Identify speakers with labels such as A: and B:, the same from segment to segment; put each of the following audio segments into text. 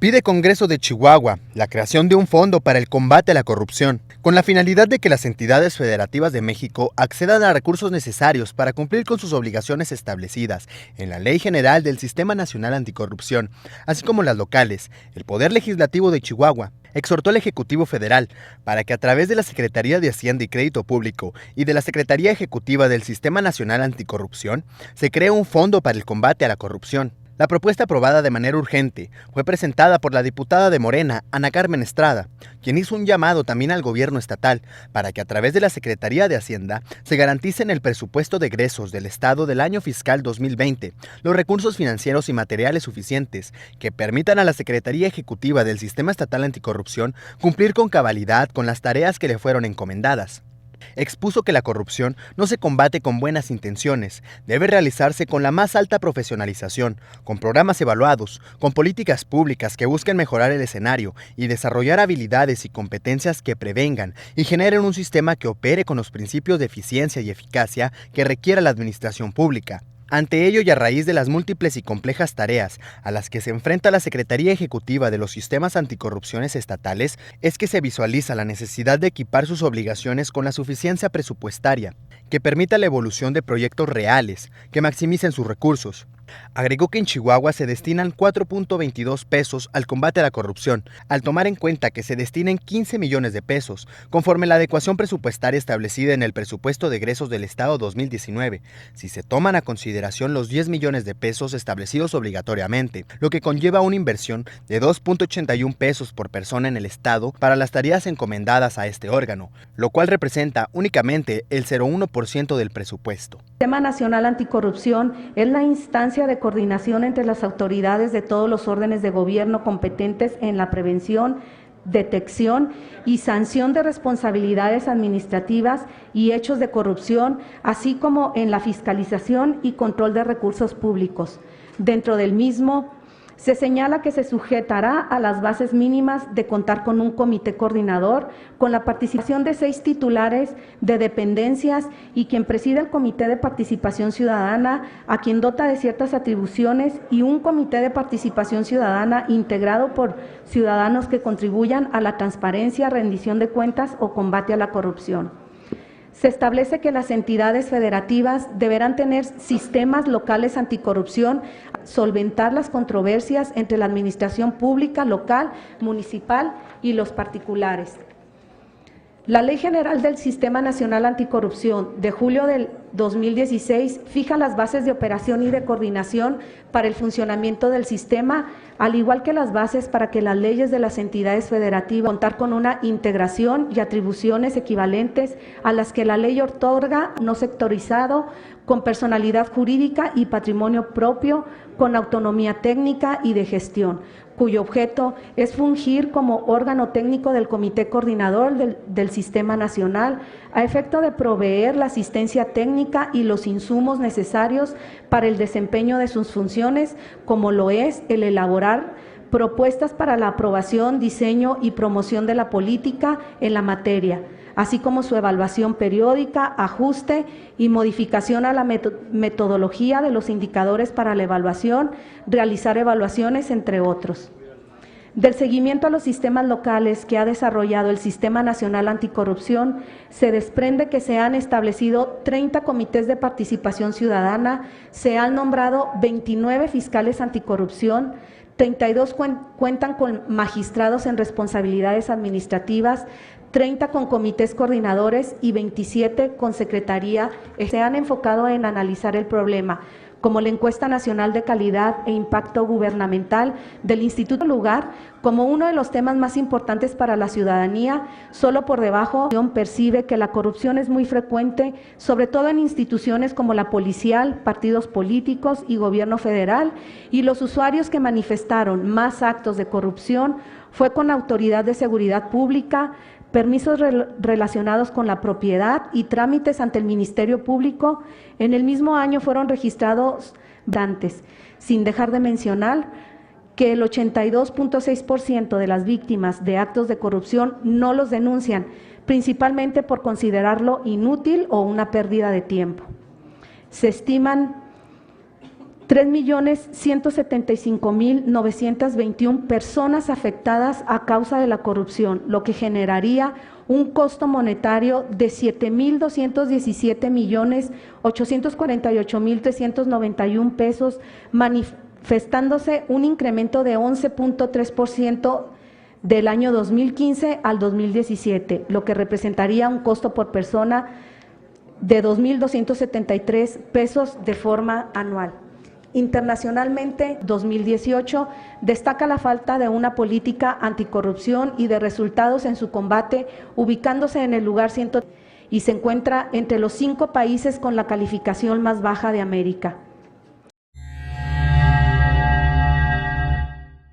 A: Pide Congreso de Chihuahua la creación de un fondo para el combate a la corrupción, con la finalidad de que las entidades federativas de México accedan a recursos necesarios para cumplir con sus obligaciones establecidas en la Ley General del Sistema Nacional Anticorrupción, así como las locales. El Poder Legislativo de Chihuahua exhortó al Ejecutivo Federal para que a través de la Secretaría de Hacienda y Crédito Público y de la Secretaría Ejecutiva del Sistema Nacional Anticorrupción se cree un fondo para el combate a la corrupción. La propuesta, aprobada de manera urgente, fue presentada por la diputada de Morena, Ana Carmen Estrada, quien hizo un llamado también al gobierno estatal para que a través de la Secretaría de Hacienda se garanticen el presupuesto de egresos del Estado del año fiscal 2020, los recursos financieros y materiales suficientes que permitan a la Secretaría Ejecutiva del Sistema Estatal Anticorrupción cumplir con cabalidad con las tareas que le fueron encomendadas. Expuso que la corrupción no se combate con buenas intenciones, debe realizarse con la más alta profesionalización, con programas evaluados, con políticas públicas que busquen mejorar el escenario y desarrollar habilidades y competencias que prevengan y generen un sistema que opere con los principios de eficiencia y eficacia que requiera la administración pública. Ante ello y a raíz de las múltiples y complejas tareas a las que se enfrenta la Secretaría Ejecutiva de los Sistemas Anticorrupciones estatales, es que se visualiza la necesidad de equipar sus obligaciones con la suficiencia presupuestaria, que permita la evolución de proyectos reales, que maximicen sus recursos. Agregó que en Chihuahua se destinan 4.22 pesos al combate a la corrupción, al tomar en cuenta que se destinen 15 millones de pesos, conforme la adecuación presupuestaria establecida en el presupuesto de egresos del Estado 2019, si se toman a consideración los 10 millones de pesos establecidos obligatoriamente, lo que conlleva una inversión de 2.81 pesos por persona en el Estado para las tareas encomendadas a este órgano, lo cual representa únicamente el 0,1% del presupuesto.
B: El Sistema Nacional Anticorrupción es la instancia de coordinación entre las autoridades de todos los órdenes de gobierno competentes en la prevención, detección y sanción de responsabilidades administrativas y hechos de corrupción, así como en la fiscalización y control de recursos públicos. Dentro del mismo, se señala que se sujetará a las bases mínimas de contar con un comité coordinador, con la participación de 6 titulares de dependencias y quien preside el Comité de Participación Ciudadana, a quien dota de ciertas atribuciones, y un comité de participación ciudadana integrado por ciudadanos que contribuyan a la transparencia, rendición de cuentas o combate a la corrupción. Se establece que las entidades federativas deberán tener sistemas locales anticorrupción, solventar las controversias entre la administración pública, local, municipal y los particulares. La Ley General del Sistema Nacional Anticorrupción de julio del 2016 fija las bases de operación y de coordinación para el funcionamiento del sistema, al igual que las bases para que las leyes de las entidades federativas contar con una integración y atribuciones equivalentes a las que la ley otorga, no sectorizado, con personalidad jurídica y patrimonio propio, con autonomía técnica y de gestión, cuyo objeto es fungir como órgano técnico del Comité Coordinador del Sistema Nacional, a efecto de proveer la asistencia técnica y los insumos necesarios para el desempeño de sus funciones, como lo es el elaborar propuestas para la aprobación, diseño y promoción de la política en la materia, así como su evaluación periódica, ajuste y modificación a la metodología de los indicadores para la evaluación, realizar evaluaciones, entre otros. Del seguimiento a los sistemas locales que ha desarrollado el Sistema Nacional Anticorrupción, se desprende que se han establecido 30 comités de participación ciudadana, se han nombrado 29 fiscales anticorrupción, 32 cuentan con magistrados en responsabilidades administrativas, 30 con comités coordinadores y 27 con secretaría. Se han enfocado en analizar el problema, como la encuesta nacional de calidad e impacto gubernamental del Instituto Lugar, como uno de los temas más importantes para la ciudadanía. Solo por debajo percibe que la corrupción es muy frecuente, sobre todo en instituciones como la policial, partidos políticos y gobierno federal, y los usuarios que manifestaron más actos de corrupción fue con autoridad de seguridad pública, permisos relacionados con la propiedad y trámites ante el Ministerio Público. En el mismo año fueron registrados antes, sin dejar de mencionar que el 82.6% de las víctimas de actos de corrupción no los denuncian, principalmente por considerarlo inútil o una pérdida de tiempo. Se estiman 3.175.921 personas afectadas a causa de la corrupción, lo que generaría un costo monetario de 7.217.848.391 pesos, manifestándose un incremento de 11.3% del año 2015 al 2017, lo que representaría un costo por persona de 2.273 pesos de forma anual. Internacionalmente, 2018 destaca la falta de una política anticorrupción y de resultados en su combate, ubicándose en el lugar 100 y se encuentra entre los 5 países con la calificación más baja de América.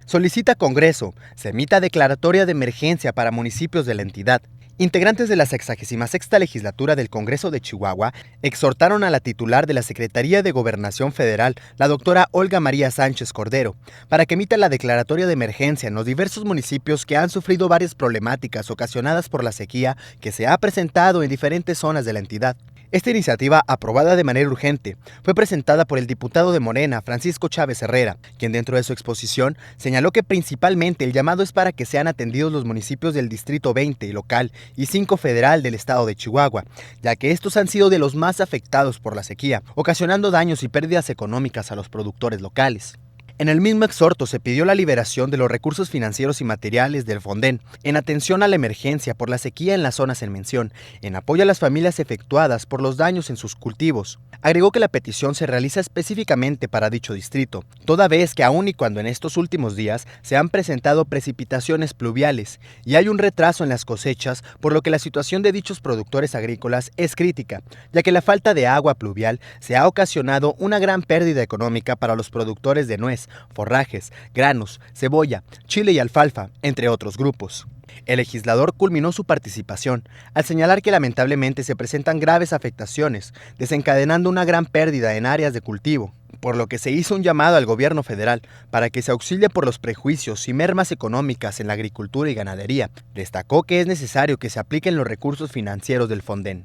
A: Solicita Congreso se emita declaratoria de emergencia para municipios de la entidad. Integrantes de la 66ª legislatura del Congreso de Chihuahua exhortaron a la titular de la Secretaría de Gobernación Federal, la doctora Olga María Sánchez Cordero, para que emita la declaratoria de emergencia en los diversos municipios que han sufrido varias problemáticas ocasionadas por la sequía que se ha presentado en diferentes zonas de la entidad. Esta iniciativa, aprobada de manera urgente, fue presentada por el diputado de Morena, Francisco Chávez Herrera, quien dentro de su exposición señaló que principalmente el llamado es para que sean atendidos los municipios del Distrito 20 local y 5 federal del estado de Chihuahua, ya que estos han sido de los más afectados por la sequía, ocasionando daños y pérdidas económicas a los productores locales. En el mismo exhorto se pidió la liberación de los recursos financieros y materiales del Fonden en atención a la emergencia por la sequía en las zonas en mención, en apoyo a las familias afectadas por los daños en sus cultivos. Agregó que la petición se realiza específicamente para dicho distrito, toda vez que aun y cuando en estos últimos días se han presentado precipitaciones pluviales y hay un retraso en las cosechas, por lo que la situación de dichos productores agrícolas es crítica, ya que la falta de agua pluvial se ha ocasionado una gran pérdida económica para los productores de nuez, forrajes, granos, cebolla, chile y alfalfa, entre otros grupos. El legislador culminó su participación al señalar que lamentablemente se presentan graves afectaciones, desencadenando una gran pérdida en áreas de cultivo, por lo que se hizo un llamado al gobierno federal para que se auxilie por los prejuicios y mermas económicas en la agricultura y ganadería. Destacó que es necesario que se apliquen los recursos financieros del Fonden.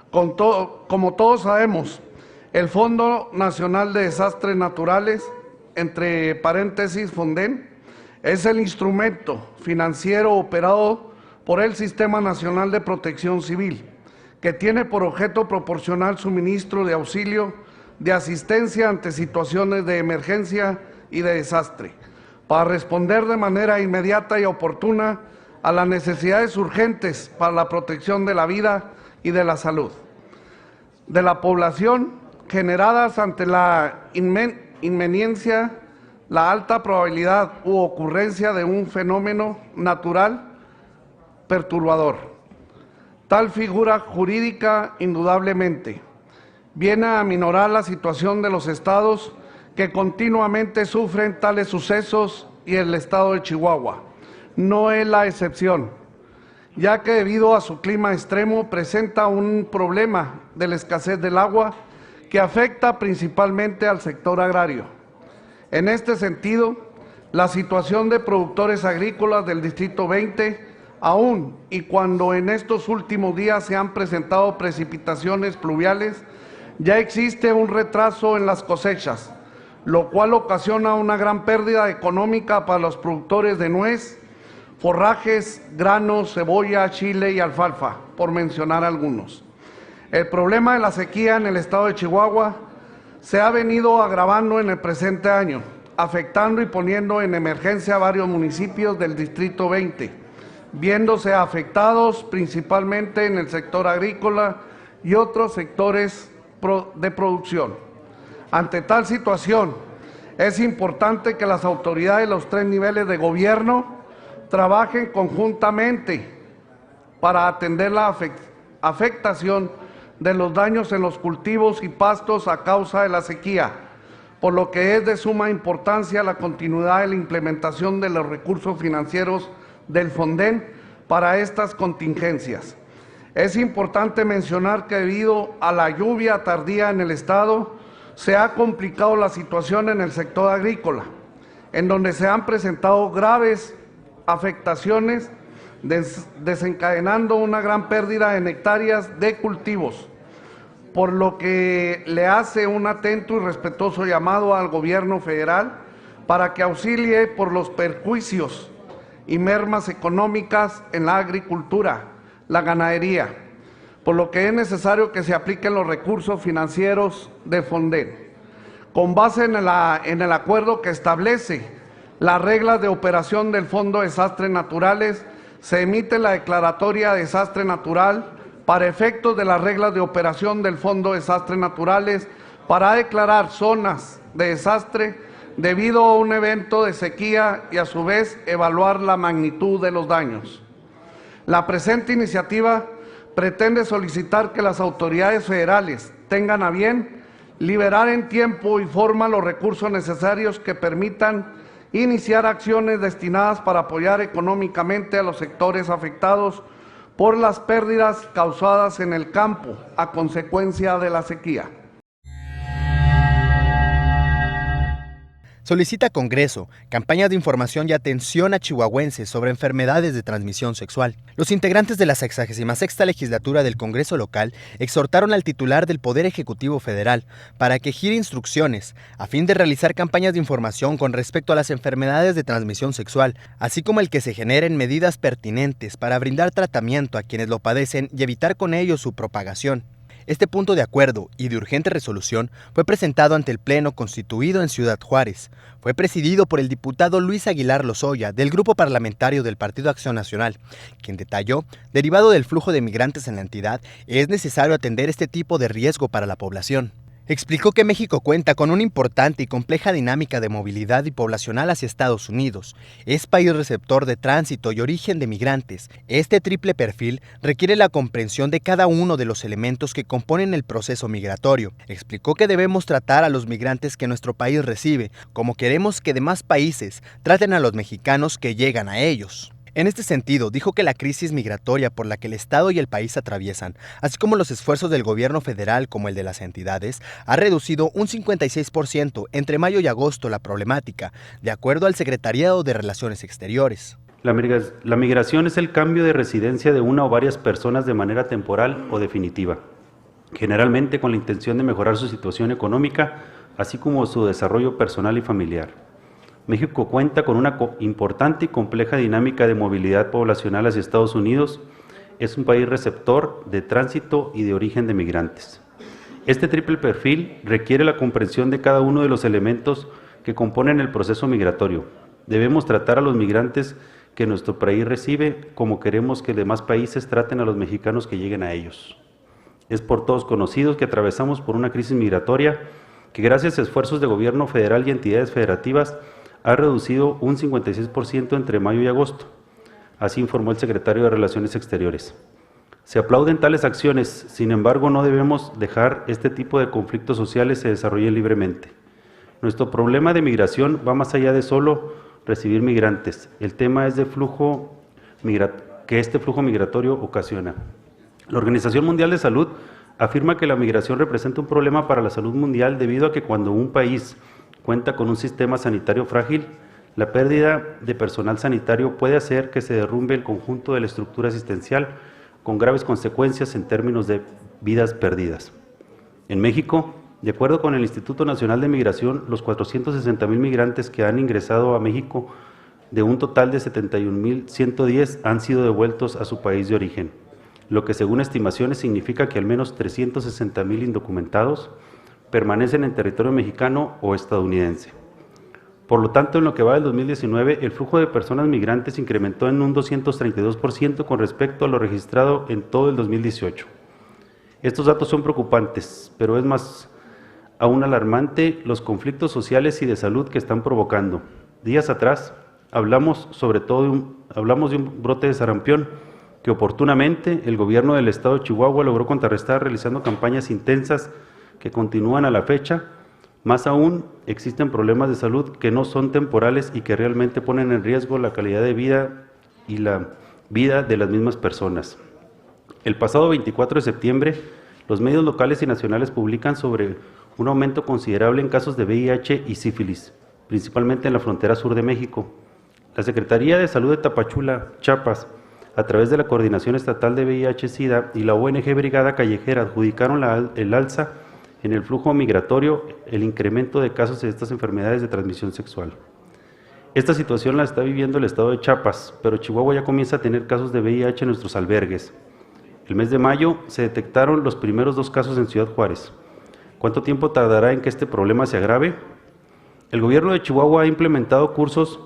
C: Como todos sabemos, el Fondo Nacional de Desastres Naturales, entre paréntesis Fonden, es el instrumento financiero operado por el Sistema Nacional de Protección Civil, que tiene por objeto proporcionar suministro de auxilio, de asistencia ante situaciones de emergencia y de desastre, para responder de manera inmediata y oportuna a las necesidades urgentes para la protección de la vida y de la salud de la población, generadas ante la inminencia, la alta probabilidad u ocurrencia de un fenómeno natural perturbador. Tal figura jurídica, indudablemente, viene a aminorar la situación de los estados que continuamente sufren tales sucesos y el estado de Chihuahua no es la excepción, ya que debido a su clima extremo presenta un problema de la escasez del agua que afecta principalmente al sector agrario. En este sentido, la situación de productores agrícolas del Distrito 20, aún y cuando en estos últimos días se han presentado precipitaciones pluviales, ya existe un retraso en las cosechas, lo cual ocasiona una gran pérdida económica para los productores de nuez, forrajes, granos, cebolla, chile y alfalfa, por mencionar algunos. El problema de la sequía en el estado de Chihuahua se ha venido agravando en el presente año, afectando y poniendo en emergencia a varios municipios del Distrito 20, viéndose afectados principalmente en el sector agrícola y otros sectores de producción. Ante tal situación, es importante que las autoridades de los 3 niveles de gobierno trabajen conjuntamente para atender la afectación de los daños en los cultivos y pastos a causa de la sequía, por lo que es de suma importancia la continuidad de la implementación de los recursos financieros del Fonden para estas contingencias. Es importante mencionar que debido a la lluvia tardía en el estado, se ha complicado la situación en el sector agrícola, en donde se han presentado graves afectaciones, desencadenando una gran pérdida en hectáreas de cultivos. por lo que le hace un atento y respetuoso llamado al gobierno federal para que auxilie por los perjuicios y mermas económicas en la agricultura, la ganadería, por lo que es necesario que se apliquen los recursos financieros de Fonden, con base en el acuerdo que establece las reglas de operación del Fondo de Desastres Naturales. Se emite la declaratoria de desastre natural para efectos de las reglas de operación del Fondo de Desastres Naturales para declarar zonas de desastre debido a un evento de sequía y a su vez evaluar la magnitud de los daños. La presente iniciativa pretende solicitar que las autoridades federales tengan a bien liberar en tiempo y forma los recursos necesarios que permitan iniciar acciones destinadas para apoyar económicamente a los sectores afectados por las pérdidas causadas en el campo a consecuencia de la sequía.
A: Solicita Congreso campañas de información y atención a chihuahuenses sobre enfermedades de transmisión sexual. Los integrantes de la 66ª legislatura del Congreso local exhortaron al titular del Poder Ejecutivo Federal para que gire instrucciones a fin de realizar campañas de información con respecto a las enfermedades de transmisión sexual, así como el que se generen medidas pertinentes para brindar tratamiento a quienes lo padecen y evitar con ello su propagación. Este punto de acuerdo y de urgente resolución fue presentado ante el Pleno constituido en Ciudad Juárez. Fue presidido por el diputado Luis Aguilar Lozoya, del Grupo Parlamentario del Partido Acción Nacional, quien detalló, derivado del flujo de migrantes en la entidad, es necesario atender este tipo de riesgo para la población. Explicó que México cuenta con una importante y compleja dinámica de movilidad y poblacional hacia Estados Unidos. Es país receptor de tránsito y origen de migrantes. Este triple perfil requiere la comprensión de cada uno de los elementos que componen el proceso migratorio. Explicó que debemos tratar a los migrantes que nuestro país recibe, como queremos que demás países traten a los mexicanos que llegan a ellos. En este sentido, dijo que la crisis migratoria por la que el Estado y el país atraviesan, así como los esfuerzos del gobierno federal como el de las entidades, ha reducido un 56% entre mayo y agosto la problemática, de acuerdo al Secretariado de Relaciones Exteriores.
D: La migración es el cambio de residencia de una o varias personas de manera temporal o definitiva, generalmente con la intención de mejorar su situación económica, así como su desarrollo personal y familiar. México cuenta con una importante y compleja dinámica de movilidad poblacional hacia Estados Unidos. Es un país receptor de tránsito y de origen de migrantes. Este triple perfil requiere la comprensión de cada uno de los elementos que componen el proceso migratorio. Debemos tratar a los migrantes que nuestro país recibe como queremos que demás países traten a los mexicanos que lleguen a ellos. Es por todos conocido que atravesamos por una crisis migratoria que, gracias a esfuerzos de gobierno federal y entidades federativas, ha reducido un 56% entre mayo y agosto, así informó el secretario de Relaciones Exteriores. Se aplauden tales acciones, sin embargo no debemos dejar este tipo de conflictos sociales se desarrollen libremente. Nuestro problema de migración va más allá de solo recibir migrantes, el tema es de que este flujo migratorio ocasiona. La Organización Mundial de Salud afirma que la migración representa un problema para la salud mundial debido a que cuando un país cuenta con un sistema sanitario frágil, la pérdida de personal sanitario puede hacer que se derrumbe el conjunto de la estructura asistencial, con graves consecuencias en términos de vidas perdidas. En México, de acuerdo con el Instituto Nacional de Migración, los 460,000 migrantes que han ingresado a México, de un total de 71,110, han sido devueltos a su país de origen, lo que según estimaciones significa que al menos 360,000 indocumentados permanecen en territorio mexicano o estadounidense. Por lo tanto, en lo que va del 2019, el flujo de personas migrantes incrementó en un 232% con respecto a lo registrado en todo el 2018. Estos datos son preocupantes, pero es más aún alarmante los conflictos sociales y de salud que están provocando. Días atrás hablamos de un brote de sarampión que oportunamente el gobierno del estado de Chihuahua logró contrarrestar realizando campañas intensas que continúan a la fecha. Más aún, existen problemas de salud que no son temporales y que realmente ponen en riesgo la calidad de vida y la vida de las mismas personas. El pasado 24 de septiembre, los medios locales y nacionales publican sobre un aumento considerable en casos de VIH y sífilis, principalmente en la frontera sur de México. La Secretaría de Salud de Tapachula, Chiapas, a través de la Coordinación Estatal de VIH-Sida y la ONG Brigada Callejera, adjudicaron el alza en el flujo migratorio, el incremento de casos de estas enfermedades de transmisión sexual. Esta situación la está viviendo el estado de Chiapas, pero Chihuahua ya comienza a tener casos de VIH en nuestros albergues. El mes de mayo se detectaron los primeros 2 casos en Ciudad Juárez. ¿Cuánto tiempo tardará en que este problema se agrave? El gobierno de Chihuahua ha implementado cursos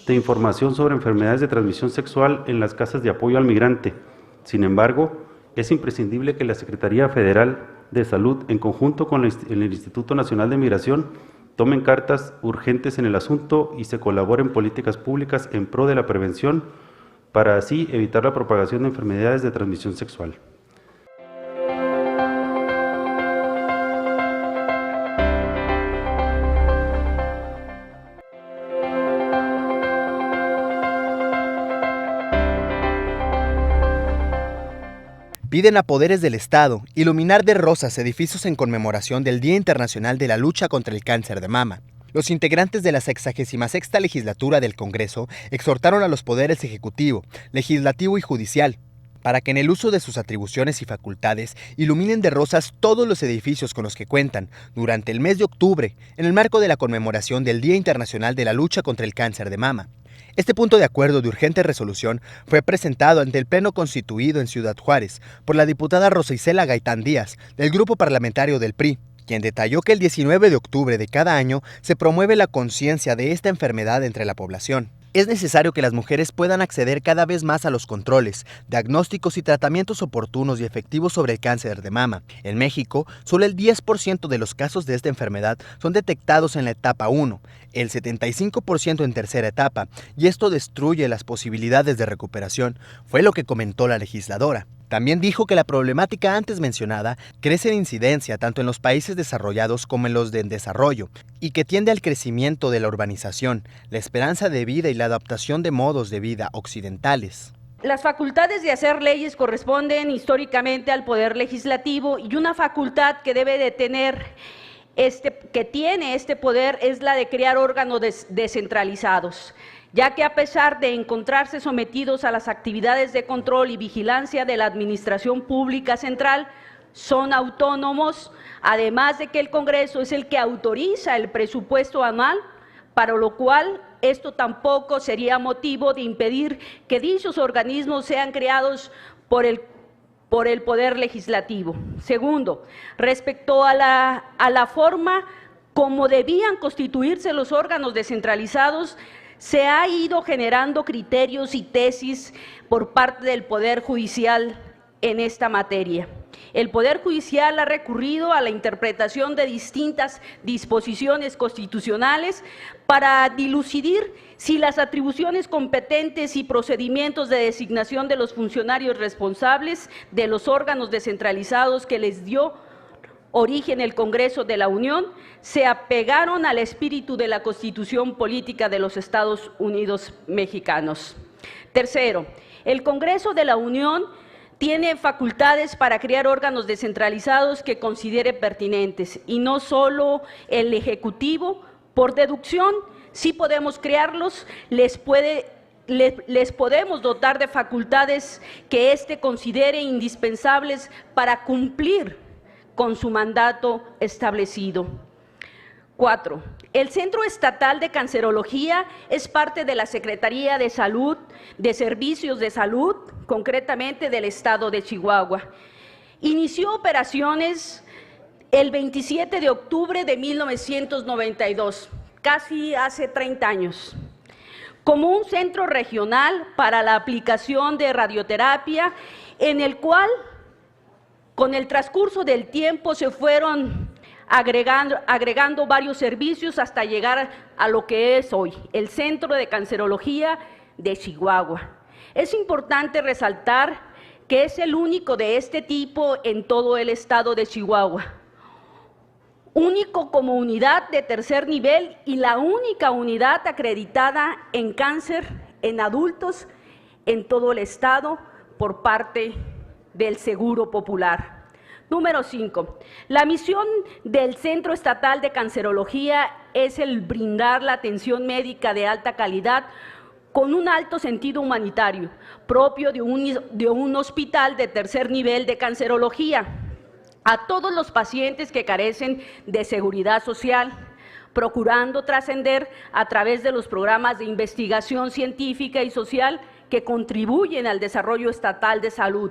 D: de información sobre enfermedades de transmisión sexual en las casas de apoyo al migrante. Sin embargo, es imprescindible que la Secretaría Federal de Salud, en conjunto con el Instituto Nacional de Migración, tomen cartas urgentes en el asunto y se colaboren políticas públicas en pro de la prevención para así evitar la propagación de enfermedades de transmisión sexual.
A: Piden a poderes del Estado iluminar de rosas edificios en conmemoración del Día Internacional de la Lucha contra el Cáncer de Mama. Los integrantes de la 66ª legislatura del Congreso exhortaron a los poderes ejecutivo, legislativo y judicial para que en el uso de sus atribuciones y facultades iluminen de rosas todos los edificios con los que cuentan durante el mes de octubre en el marco de la conmemoración del Día Internacional de la Lucha contra el Cáncer de Mama. Este punto de acuerdo de urgente resolución fue presentado ante el Pleno constituido en Ciudad Juárez por la diputada Rosa Isela Gaitán Díaz, del grupo parlamentario del PRI, quien detalló que el 19 de octubre de cada año se promueve la conciencia de esta enfermedad entre la población. Es necesario que las mujeres puedan acceder cada vez más a los controles, diagnósticos y tratamientos oportunos y efectivos sobre el cáncer de mama. En México, solo el 10% de los casos de esta enfermedad son detectados en la etapa 1, el 75% en tercera etapa, y esto destruye las posibilidades de recuperación, fue lo que comentó la legisladora. También dijo que la problemática antes mencionada crece en incidencia tanto en los países desarrollados como en los de en desarrollo y que tiende al crecimiento de la urbanización, la esperanza de vida y la adaptación de modos de vida occidentales.
E: Las facultades de hacer leyes corresponden históricamente al Poder Legislativo y una facultad que debe de tener que tiene este poder es la de crear órganos descentralizados, ya que a pesar de encontrarse sometidos a las actividades de control y vigilancia de la Administración Pública Central, son autónomos, además de que el Congreso es el que autoriza el presupuesto anual, para lo cual esto tampoco sería motivo de impedir que dichos organismos sean creados por el Poder Legislativo. Segundo, respecto a la forma como debían constituirse los órganos descentralizados, se ha ido generando criterios y tesis por parte del Poder Judicial en esta materia. El Poder Judicial ha recurrido a la interpretación de distintas disposiciones constitucionales para dilucidar si las atribuciones competentes y procedimientos de designación de los funcionarios responsables de los órganos descentralizados que les dio origen el Congreso de la Unión se apegaron al espíritu de la Constitución Política de los Estados Unidos Mexicanos. Tercero, el Congreso de la Unión tiene facultades para crear órganos descentralizados que considere pertinentes y no solo el Ejecutivo. Por deducción, sí podemos crearlos, les podemos dotar de facultades que éste considere indispensables para cumplir con su mandato establecido. 4. El Centro Estatal de Cancerología es parte de la Secretaría de Salud, de Servicios de Salud, concretamente del Estado de Chihuahua. Inició operaciones el 27 de octubre de 1992, casi hace 30 años, como un centro regional para la aplicación de radioterapia, en el cual, con el transcurso del tiempo, se fueron agregando varios servicios hasta llegar a lo que es hoy, el Centro de Cancerología de Chihuahua. Es importante resaltar que es el único de este tipo en todo el estado de Chihuahua, único como unidad de tercer nivel y la única unidad acreditada en cáncer en adultos en todo el estado por parte del Seguro Popular. Número 5. La misión del Centro Estatal de Cancerología es el brindar la atención médica de alta calidad con un alto sentido humanitario, propio de un hospital de tercer nivel de cancerología, a todos los pacientes que carecen de seguridad social, procurando trascender a través de los programas de investigación científica y social que contribuyen al desarrollo estatal de salud.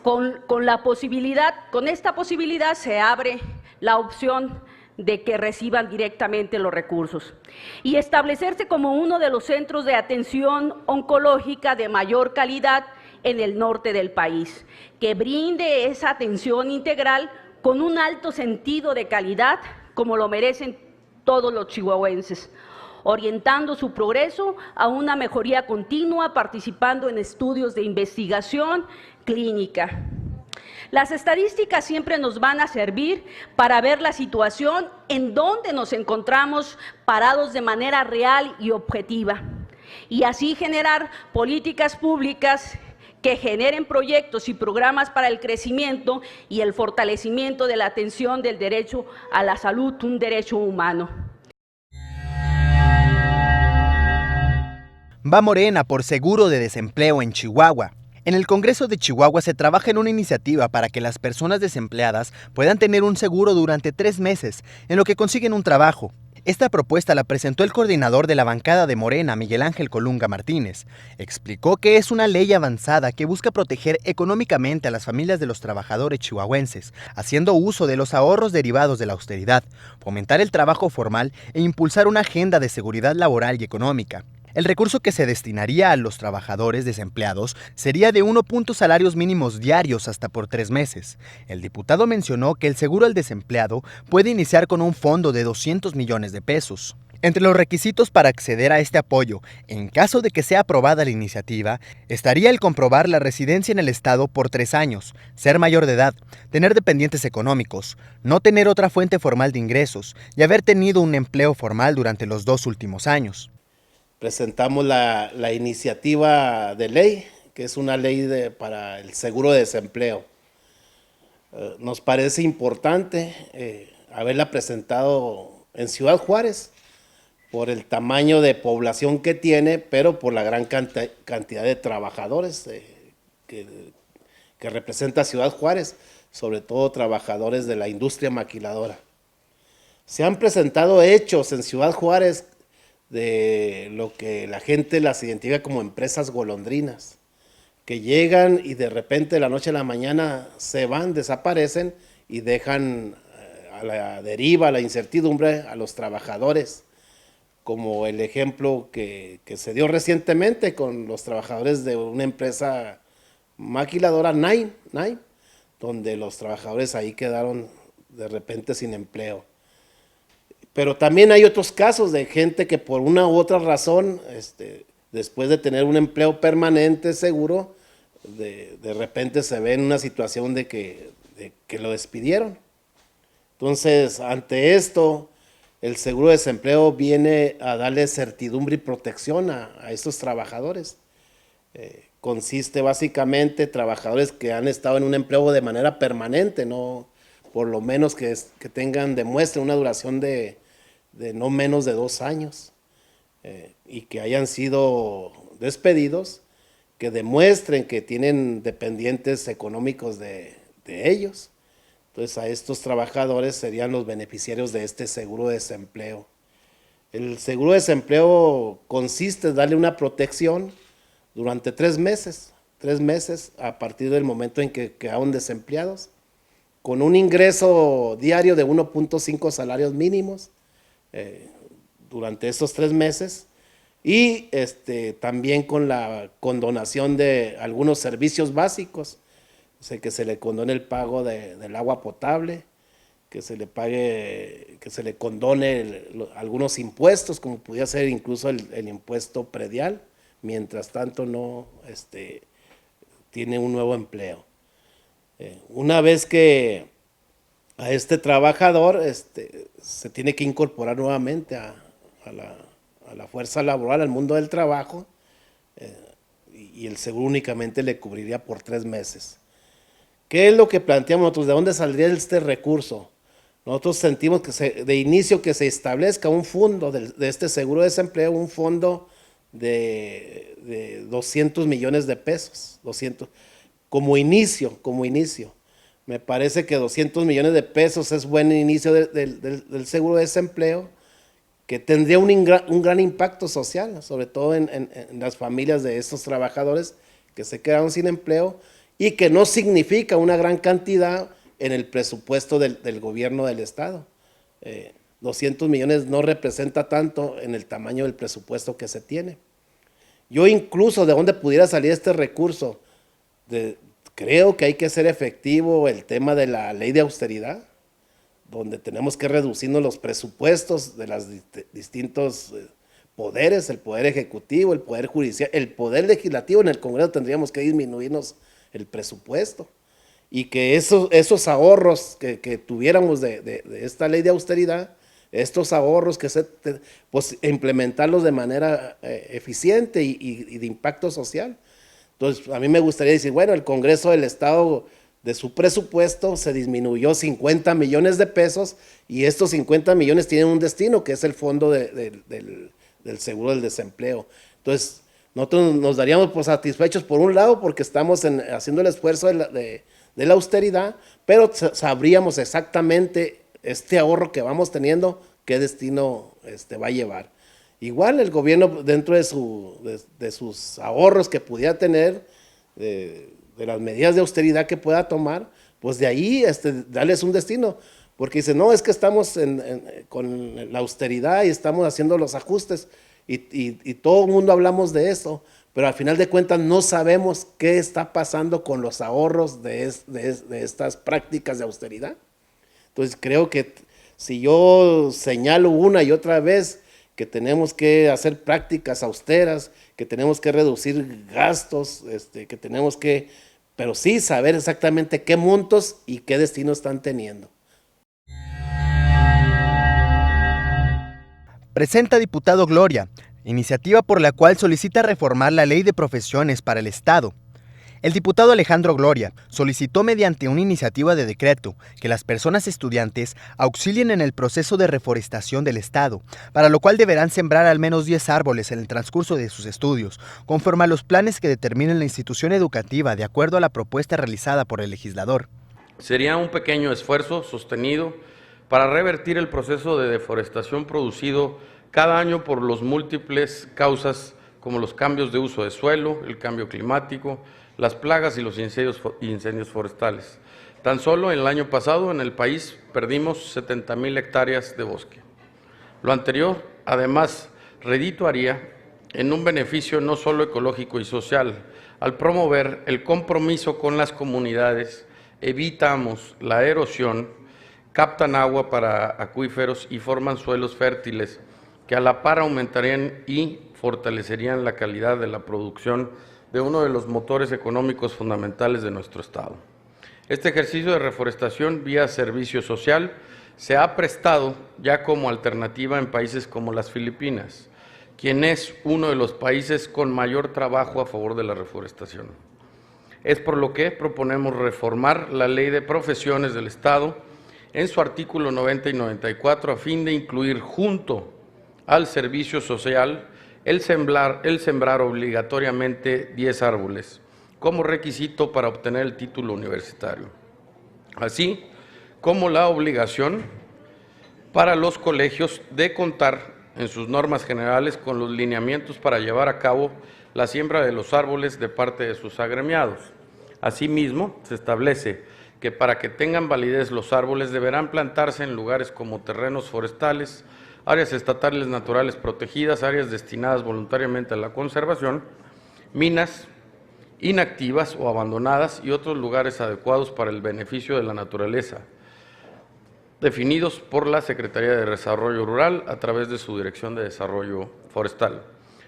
E: Con esta posibilidad se abre la opción de que reciban directamente los recursos y establecerse como uno de los centros de atención oncológica de mayor calidad en el norte del país, que brinde esa atención integral con un alto sentido de calidad, como lo merecen todos los chihuahuenses, orientando su progreso a una mejoría continua, participando en estudios de investigación clínica. Las estadísticas siempre nos van a servir para ver la situación en donde nos encontramos parados de manera real y objetiva, y así generar políticas públicas que generen proyectos y programas para el crecimiento y el fortalecimiento de la atención del derecho a la salud, un derecho humano.
A: Va Morena por seguro de desempleo en Chihuahua. En el Congreso de Chihuahua se trabaja en una iniciativa para que las personas desempleadas puedan tener un seguro durante 3 meses, en lo que consiguen un trabajo. Esta propuesta la presentó el coordinador de la bancada de Morena, Miguel Ángel Colunga Martínez. Explicó que es una ley avanzada que busca proteger económicamente a las familias de los trabajadores chihuahuenses, haciendo uso de los ahorros derivados de la austeridad, fomentar el trabajo formal e impulsar una agenda de seguridad laboral y económica. El recurso que se destinaría a los trabajadores desempleados sería de 1 salarios mínimos diarios hasta por 3 meses. El diputado mencionó que el seguro al desempleado puede iniciar con un fondo de 200 millones de pesos. Entre los requisitos para acceder a este apoyo, en caso de que sea aprobada la iniciativa, estaría el comprobar la residencia en el estado por 3 años, ser mayor de edad, tener dependientes económicos, no tener otra fuente formal de ingresos y haber tenido un empleo formal durante los 2 últimos años.
F: Presentamos la iniciativa de ley, que es una ley para el seguro de desempleo. Nos parece importante haberla presentado en Ciudad Juárez por el tamaño de población que tiene, pero por la gran cantidad de trabajadores que representa Ciudad Juárez, sobre todo trabajadores de la industria maquiladora. Se han presentado hechos en Ciudad Juárez de lo que la gente las identifica como empresas golondrinas, que llegan y de repente de la noche a la mañana se van, desaparecen y dejan a la deriva, a la incertidumbre a los trabajadores, como el ejemplo que se dio recientemente con los trabajadores de una empresa maquiladora, Nine, donde los trabajadores ahí quedaron de repente sin empleo. Pero también hay otros casos de gente que por una u otra razón, después de tener un empleo permanente seguro, de repente se ve en una situación de que lo despidieron. Entonces, ante esto, el seguro de desempleo viene a darle certidumbre y protección a estos trabajadores. Consiste básicamente en trabajadores que han estado en un empleo de manera permanente, no por lo menos que demuestren una duración de no menos de 2 años y que hayan sido despedidos, que demuestren que tienen dependientes económicos de ellos. Entonces a estos trabajadores serían los beneficiarios de este seguro de desempleo. El seguro de desempleo consiste en darle una protección durante 3 meses a partir del momento en que quedaron desempleados, con un ingreso diario de 1.5 salarios mínimos durante estos 3 meses y también con la condonación de algunos servicios básicos, o sea, que se le condone el pago del agua potable, que se le condone algunos impuestos, como pudiera ser incluso el impuesto predial, mientras tanto no tiene un nuevo empleo. Una vez que a este trabajador se tiene que incorporar nuevamente a la fuerza laboral, al mundo del trabajo, y el seguro únicamente le cubriría por 3 meses. ¿Qué es lo que planteamos nosotros? ¿De dónde saldría este recurso? Nosotros sentimos que de inicio que se establezca un fondo de este seguro de desempleo, un fondo de 200 millones de pesos, 200, como inicio. Me parece que 200 millones de pesos es buen inicio del seguro de desempleo, que tendría un gran impacto social, sobre todo en las familias de estos trabajadores que se quedaron sin empleo, y que no significa una gran cantidad en el presupuesto del gobierno del estado. 200 millones no representa tanto en el tamaño del presupuesto que se tiene. Yo incluso de dónde pudiera salir este recurso, creo que hay que hacer efectivo el tema de la ley de austeridad, donde tenemos que reducirnos los presupuestos de los distintos poderes, el poder ejecutivo, el poder judicial, el poder legislativo. En el Congreso tendríamos que disminuirnos el presupuesto, y que esos ahorros que tuviéramos de esta ley de austeridad, estos ahorros pues implementarlos de manera eficiente y de impacto social. Entonces, a mí me gustaría decir, bueno, el Congreso del Estado, de su presupuesto se disminuyó 50 millones de pesos, y estos 50 millones tienen un destino, que es el fondo del seguro del desempleo. Entonces, nosotros nos daríamos por satisfechos por un lado, porque estamos haciendo el esfuerzo de la austeridad, pero sabríamos exactamente este ahorro que vamos teniendo, qué destino va a llevar. Igual el gobierno, dentro de sus ahorros que pudiera tener, de las medidas de austeridad que pueda tomar, pues de ahí darles un destino, porque dice, no, es que estamos con la austeridad y estamos haciendo los ajustes, y todo el mundo hablamos de eso, pero al final de cuentas no sabemos qué está pasando con los ahorros de estas prácticas de austeridad. Entonces creo que si yo señalo una y otra vez que tenemos que hacer prácticas austeras, que tenemos que reducir gastos, que tenemos que, pero sí saber exactamente qué montos y qué destino están teniendo.
A: Presenta diputado Gloria, iniciativa por la cual solicita reformar la Ley de Profesiones para el Estado. El diputado Alejandro Gloria solicitó mediante una iniciativa de decreto que las personas estudiantes auxilien en el proceso de reforestación del Estado, para lo cual deberán sembrar al menos 10 árboles en el transcurso de sus estudios, conforme a los planes que determine la institución educativa de acuerdo a la propuesta realizada por el legislador.
G: Sería un pequeño esfuerzo sostenido para revertir el proceso de deforestación producido cada año por las múltiples causas como los cambios de uso de suelo, el cambio climático, las plagas y los incendios forestales. Tan solo en el año pasado en el país perdimos 70,000 hectáreas de bosque. Lo anterior, además, redituaría en un beneficio no solo ecológico y social. Al promover el compromiso con las comunidades, evitamos la erosión, captan agua para acuíferos y forman suelos fértiles que a la par aumentarían y fortalecerían la calidad de la producción de uno de los motores económicos fundamentales de nuestro Estado. Este ejercicio de reforestación vía servicio social se ha prestado ya como alternativa en países como las Filipinas, quien es uno de los países con mayor trabajo a favor de la reforestación. Es por lo que proponemos reformar la Ley de Profesiones del Estado en su artículo 90 y 94 a fin de incluir junto al servicio social el sembrar obligatoriamente 10 árboles como requisito para obtener el título universitario, así como la obligación para los colegios de contar en sus normas generales con los lineamientos para llevar a cabo la siembra de los árboles de parte de sus agremiados. Asimismo, se establece que para que tengan validez los árboles deberán plantarse en lugares como terrenos forestales, áreas estatales naturales protegidas, áreas destinadas voluntariamente a la conservación, minas inactivas o abandonadas y otros lugares adecuados para el beneficio de la naturaleza, definidos por la Secretaría de Desarrollo Rural a través de su Dirección de Desarrollo Forestal.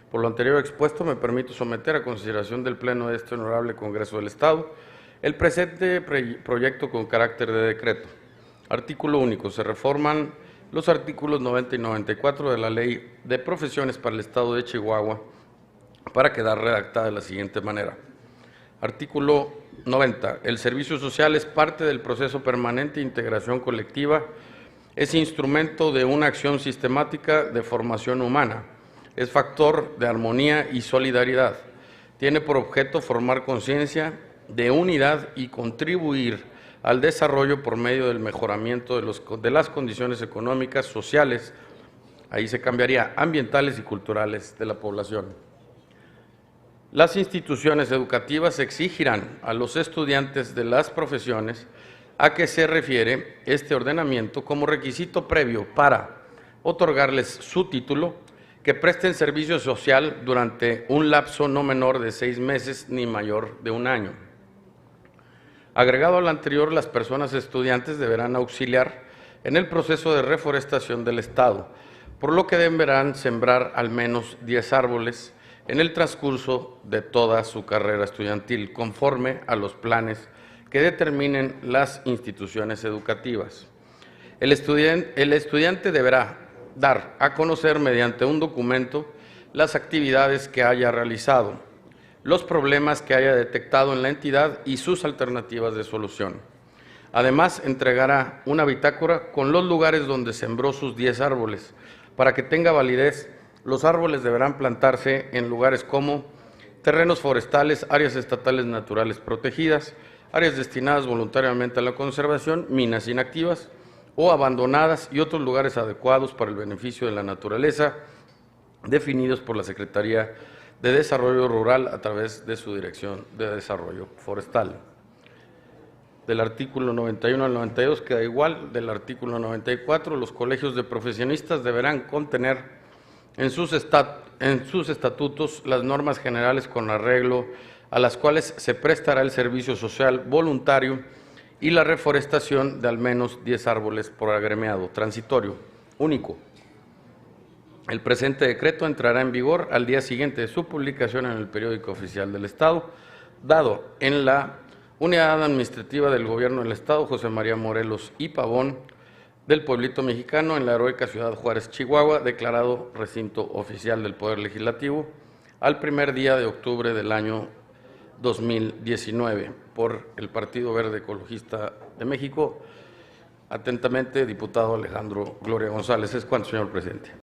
G: Por lo anterior expuesto, me permito someter a consideración del Pleno de este Honorable Congreso del Estado el presente proyecto con carácter de decreto. Artículo único. Se reforman los artículos 90 y 94 de la Ley de Profesiones para el Estado de Chihuahua para quedar redactada de la siguiente manera. Artículo 90. El servicio social es parte del proceso permanente de integración colectiva, es instrumento de una acción sistemática de formación humana, es factor de armonía y solidaridad. Tiene por objeto formar conciencia de unidad y contribuir al desarrollo por medio del mejoramiento de las condiciones económicas, sociales, ahí se cambiaría, ambientales y culturales de la población. Las instituciones educativas exigirán a los estudiantes de las profesiones a que se refiere este ordenamiento como requisito previo para otorgarles su título, que presten servicio social durante un lapso no menor de 6 meses ni mayor de 1 año. Agregado a lo anterior, las personas estudiantes deberán auxiliar en el proceso de reforestación del Estado, por lo que deberán sembrar al menos 10 árboles en el transcurso de toda su carrera estudiantil, conforme a los planes que determinen las instituciones educativas. El estudiante deberá dar a conocer mediante un documento las actividades que haya realizado, los problemas que haya detectado en la entidad y sus alternativas de solución. Además, entregará una bitácora con los lugares donde sembró sus 10 árboles. Para que tenga validez, los árboles deberán plantarse en lugares como terrenos forestales, áreas estatales naturales protegidas, áreas destinadas voluntariamente a la conservación, minas inactivas o abandonadas y otros lugares adecuados para el beneficio de la naturaleza, definidos por la Secretaría de Desarrollo Rural a través de su Dirección de Desarrollo Forestal. Del artículo 91 al 92 queda igual. Del artículo 94, los colegios de profesionistas deberán contener en sus estatutos las normas generales con arreglo a las cuales se prestará el servicio social voluntario y la reforestación de al menos 10 árboles por agremiado transitorio único. El presente decreto entrará en vigor al día siguiente de su publicación en el Periódico Oficial del Estado, dado en la Unidad Administrativa del Gobierno del Estado José María Morelos y Pavón del Pueblito Mexicano, en la heroica ciudad Juárez, Chihuahua, declarado recinto oficial del Poder Legislativo al primer día de octubre del año 2019, por el Partido Verde Ecologista de México. Atentamente, diputado Alejandro Gloria González. Es cuanto, señor presidente.